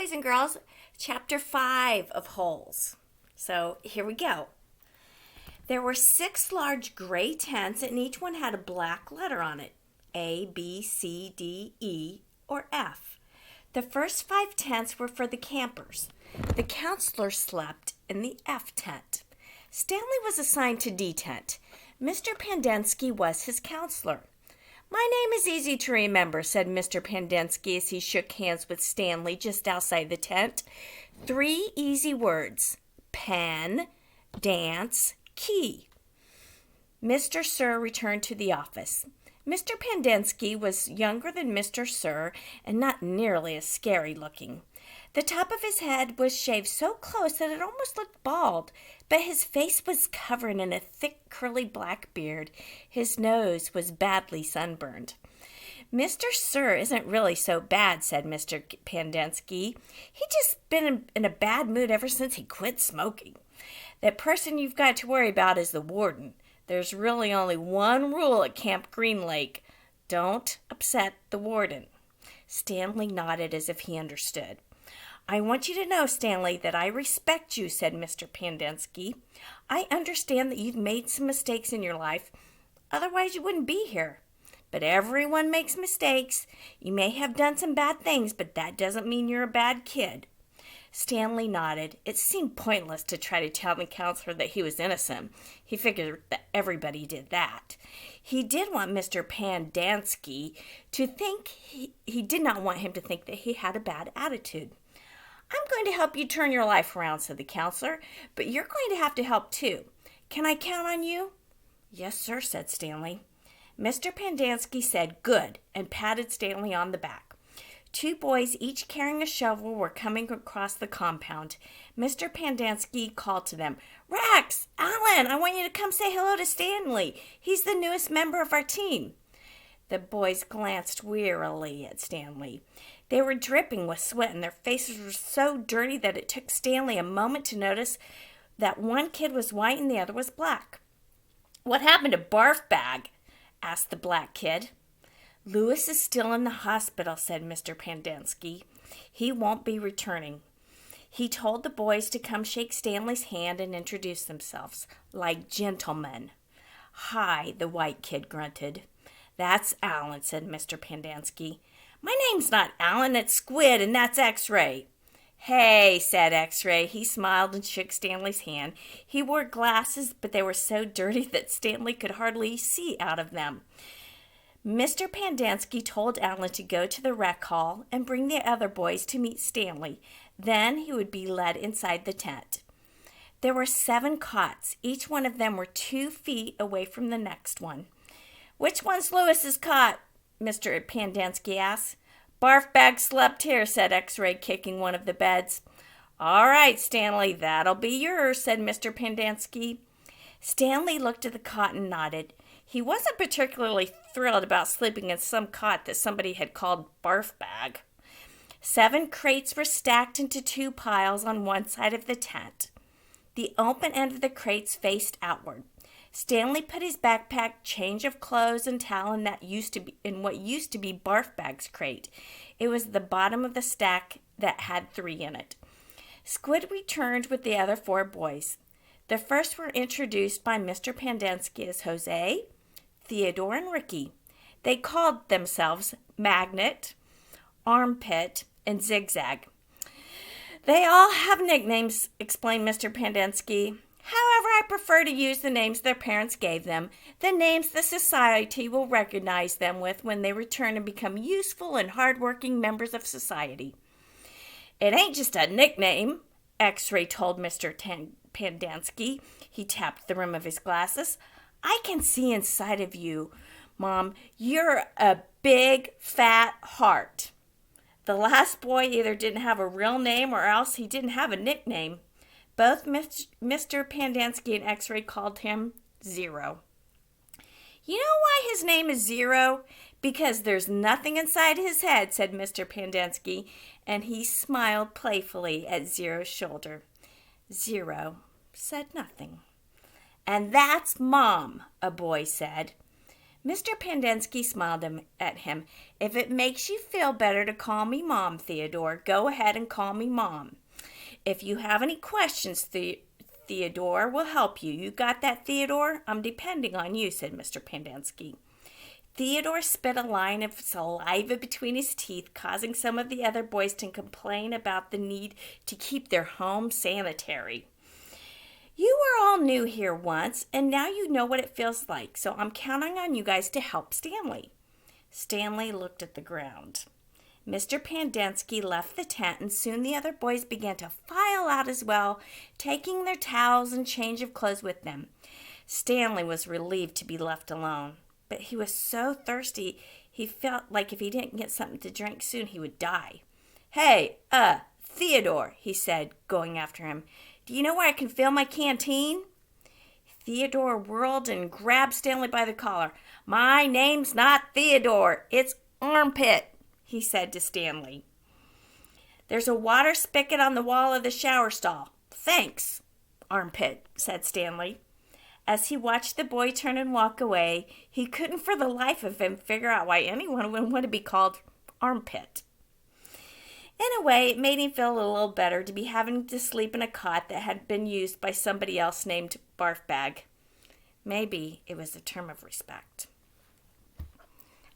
boys and girls, chapter 5 of Holes. So here we go. There were 6 large gray tents, and each one had a black letter on it, A, B, C, D, E, or F. The first 5 tents were for the campers. The counselor slept in the F tent. Stanley was assigned to D tent. Mr. Pandensky was his counselor. "My name is easy to remember," said Mr. Pandensky as he shook hands with Stanley just outside the tent. 3 easy words: pen, dance, key. Mr. Sir returned to the office. Mr. Pandensky was younger than Mr. Sir and not nearly as scary looking. The top of his head was shaved so close that it almost looked bald, but his face was covered in a thick, curly black beard. His nose was badly sunburned. "Mr. Sir isn't really so bad," said Mr. Pandensky. "He's just been in a bad mood ever since he quit smoking. The person you've got to worry about is the warden. There's really only one rule at Camp Green Lake: don't upset the warden." Stanley nodded as if he understood. "I want you to know, Stanley, that I respect you," said Mr. Pandensky. "I understand that you've made some mistakes in your life. Otherwise, you wouldn't be here. But everyone makes mistakes. You may have done some bad things, but that doesn't mean you're a bad kid." Stanley nodded. It seemed pointless to try to tell the counselor that he was innocent. He figured that everybody did that. He did want Mr. Pandensky to think he did not want him to think that he had a bad attitude. "I'm going to help you turn your life around," said the counselor, "but you're going to have to help too. Can I count on you?" "Yes, sir," said Stanley. Mr. Pandensky said, "Good," and patted Stanley on the back. 2 boys, each carrying a shovel, were coming across the compound. Mr. Pandensky called to them, "Rex, Alan, I want you to come say hello to Stanley. He's the newest member of our team." The boys glanced wearily at Stanley. They were dripping with sweat, and their faces were so dirty that it took Stanley a moment to notice that one kid was white and the other was black. "What happened to Barf Bag?" asked the black kid. "Lewis is still in the hospital," said Mr. Pandensky. "He won't be returning." He told the boys to come shake Stanley's hand and introduce themselves, like gentlemen. "Hi," the white kid grunted. "That's Alan," said Mr. Pandensky. "My name's not Alan, it's Squid, and that's X-Ray." "Hey," said X-Ray. He smiled and shook Stanley's hand. He wore glasses, but they were so dirty that Stanley could hardly see out of them. Mr. Pandensky told Alan to go to the rec hall and bring the other boys to meet Stanley. Then he would be led inside the tent. There were 7 cots. Each one of them were 2 feet away from the next one. "Which one's Lewis's cot?" Mr. Pandensky asked. "Barf Bag slept here," said X-Ray, kicking one of the beds. "All right, Stanley, that'll be yours," said Mr. Pandensky. Stanley looked at the cot and nodded. He wasn't particularly thrilled about sleeping in some cot that somebody had called Barf Bag. 7 crates were stacked into 2 piles on one side of the tent. The open end of the crates faced outward. Stanley put his backpack, change of clothes, and towel in what used to be Barf Bag's crate. It was the bottom of the stack that had 3 in it. Squid returned with the other 4 boys. The first were introduced by Mr. Pandensky as Jose, Theodore, and Ricky. They called themselves Magnet, Armpit, and Zigzag. "They all have nicknames," explained Mr. Pandensky. "However, I prefer to use the names their parents gave them, the names the society will recognize them with when they return and become useful and hardworking members of society." "It ain't just a nickname," X-Ray told Mr. Pandensky. He tapped the rim of his glasses. "I can see inside of you, Mom. You're a big, fat heart." The last boy either didn't have a real name or else he didn't have a nickname. Both Mr. Pandensky and X-Ray called him Zero. "You know why his name is Zero? Because there's nothing inside his head," said Mr. Pandensky, and he smiled playfully at Zero's shoulder. Zero said nothing. "And that's Mom," a boy said. Mr. Pandensky smiled at him. If it makes you feel better to call me Mom, Theodore, go ahead and call me Mom. If you have any questions, Theodore will help you. You got that, Theodore? I'm depending on you, said Mr. Pandensky. Theodore spit a line of saliva between his teeth, causing some of the other boys to complain about the need to keep their home sanitary. You were all new here once, and now you know what it feels like, so I'm counting on you guys to help Stanley. Stanley looked at the ground. Mr. Pandensky left the tent, and soon the other boys began to file out as well, taking their towels and change of clothes with them. Stanley was relieved to be left alone, but he was so thirsty he felt like if he didn't get something to drink soon he would die. Hey, Theodore, he said, going after him. Do you know where I can fill my canteen? Theodore whirled and grabbed Stanley by the collar. My name's not Theodore, it's Armpit, he said to Stanley. There's a water spigot on the wall of the shower stall. Thanks, Armpit, said Stanley. As he watched the boy turn and walk away, he couldn't for the life of him figure out why anyone would want to be called Armpit. In a way, it made him feel a little better to be having to sleep in a cot that had been used by somebody else named Barf Bag. Maybe it was a term of respect.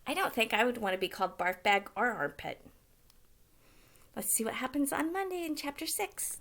I don't think I would want to be called Barf Bag or Armpit. Let's see what happens on Monday in Chapter 6.